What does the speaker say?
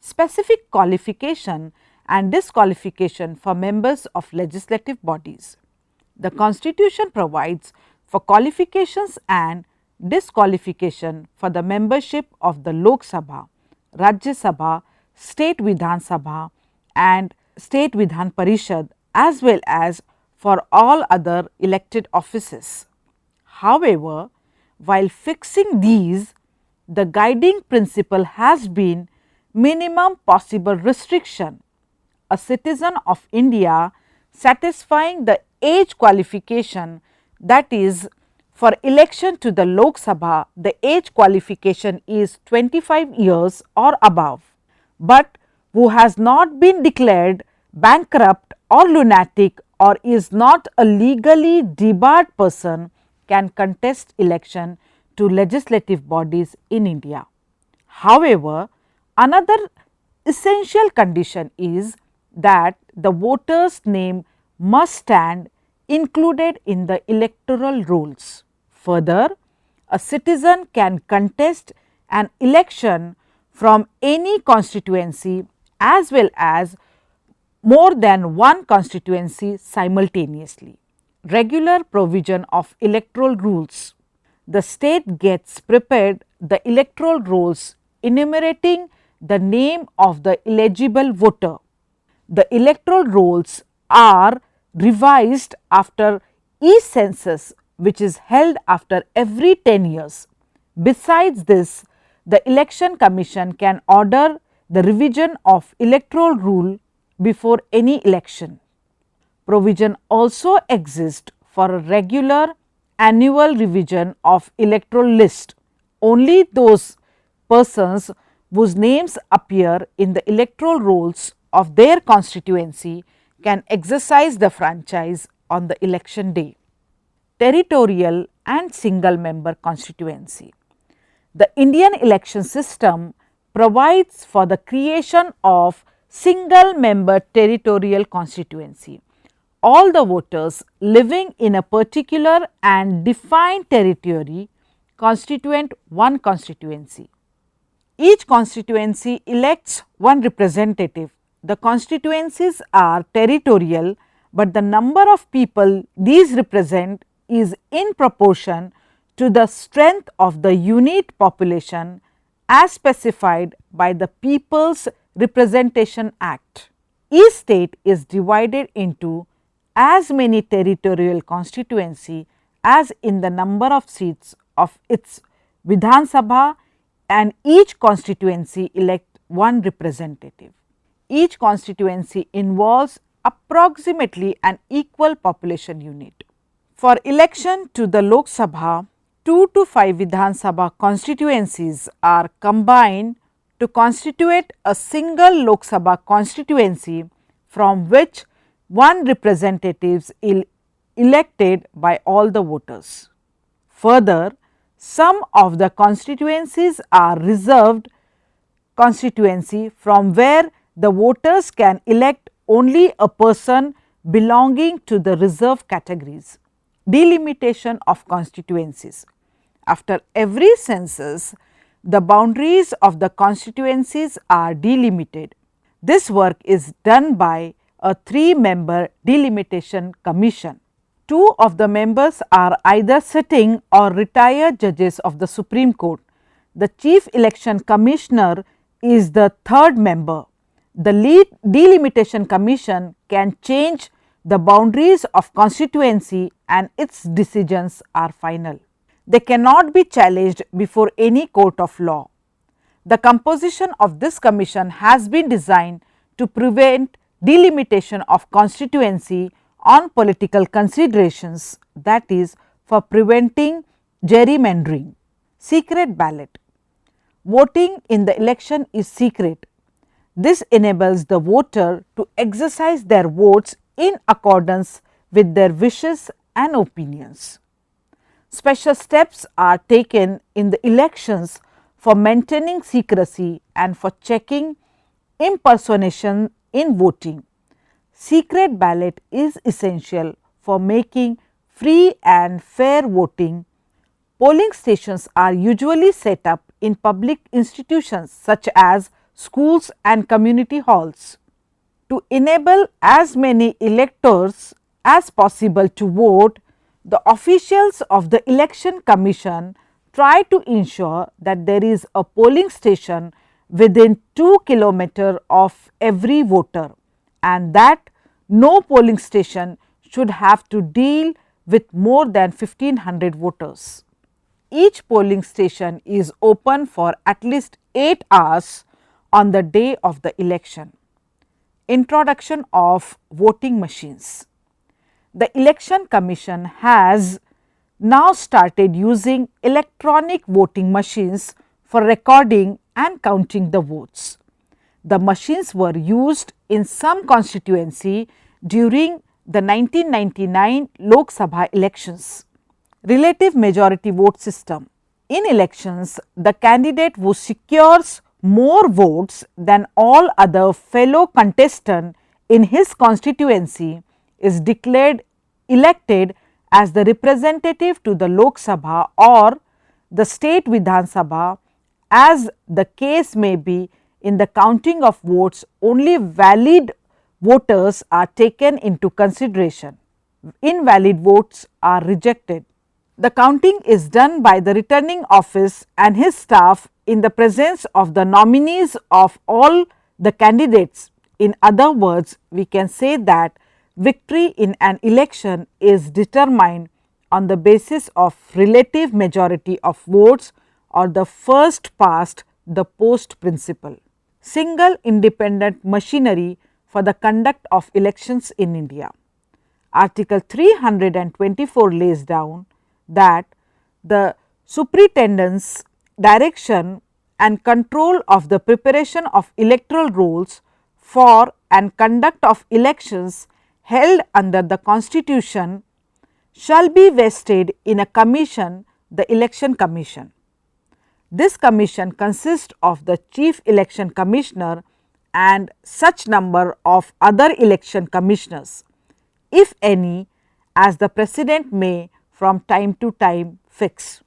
specific qualification and disqualification for members of legislative bodies. The Constitution provides for qualifications and disqualification for the membership of the Lok Sabha, Rajya Sabha, State Vidhan Sabha and State Vidhan Parishad as well as for all other elected offices. However, while fixing these, the guiding principle has been minimum possible restriction. A citizen of India satisfying the age qualification, that is, for election to the Lok Sabha, the age qualification is 25 years or above, but who has not been declared bankrupt or lunatic or is not a legally debarred person can contest election to legislative bodies in India. However, another essential condition is that the voter's name must stand included in the electoral rolls. Further, a citizen can contest an election from any constituency as well as more than one constituency simultaneously. Regular provision of electoral rules. The state gets prepared the electoral rolls enumerating the name of the eligible voter. The electoral rolls are revised after each census, which is held after every 10 years. Besides this, the Election Commission can order the revision of electoral rule before any election. Provision also exists for a regular annual revision of electoral list. Only those persons whose names appear in the electoral rolls of their constituency can exercise the franchise on the election day. Territorial and single member constituency. The Indian election system provides for the creation of single member territorial constituency. All the voters living in a particular and defined territory constituent one constituency. Each constituency elects one representative. The constituencies are territorial, but the number of people these represent is in proportion to the strength of the unit population as specified by the People's Representation Act. Each state is divided into as many territorial constituency as in the number of seats of its Vidhan Sabha, and each constituency elect one representative. Each constituency involves approximately an equal population unit. For election to the Lok Sabha, 2 to 5 Vidhan Sabha constituencies are combined to constitute a single Lok Sabha constituency from which one representative is elected by all the voters. Further, some of the constituencies are reserved constituency from where the voters can elect only a person belonging to the reserved categories. Delimitation of constituencies. After every census, the boundaries of the constituencies are delimited. This work is done by a 3-member delimitation commission. 2 of the members are either sitting or retired judges of the Supreme Court. The Chief Election Commissioner is the 3rd member. The lead delimitation commission can change the boundaries of constituency and its decisions are final. They cannot be challenged before any court of law. The composition of this commission has been designed to prevent delimitation of constituency on political considerations, that is, for preventing gerrymandering. Secret ballot. Voting in the election is secret. This enables the voter to exercise their votes in accordance with their wishes and opinions. Special steps are taken in the elections for maintaining secrecy and for checking impersonation in voting. Secret ballot is essential for making free and fair voting. Polling stations are usually set up in public institutions such as schools and community halls. To enable as many electors as possible to vote, the officials of the Election Commission try to ensure that there is a polling station within 2 km of every voter, and that no polling station should have to deal with more than 1500 voters. Each polling station is open for at least 8 hours on the day of the election. Introduction of voting machines. The Election Commission has now started using electronic voting machines for recording and counting the votes. The machines were used in some constituency during the 1999 Lok Sabha elections. Relative majority vote system. In elections, the candidate who secures more votes than all other fellow contestants in his constituency is declared elected as the representative to the Lok Sabha or the state Vidhan Sabha, as the case may be. In the counting of votes, only valid voters are taken into consideration. Invalid votes are rejected. The counting is done by the returning officer and his staff in the presence of the nominees of all the candidates. In other words, we can say that victory in an election is determined on the basis of relative majority of votes or the first past the post principle. Single independent machinery for the conduct of elections in India. Article 324 lays down that the superintendent's direction and control of the preparation of electoral rolls for and conduct of elections held under the Constitution shall be vested in a commission, the Election Commission. This commission consists of the Chief Election Commissioner and such number of other election commissioners, if any, as the President may from time to time fix.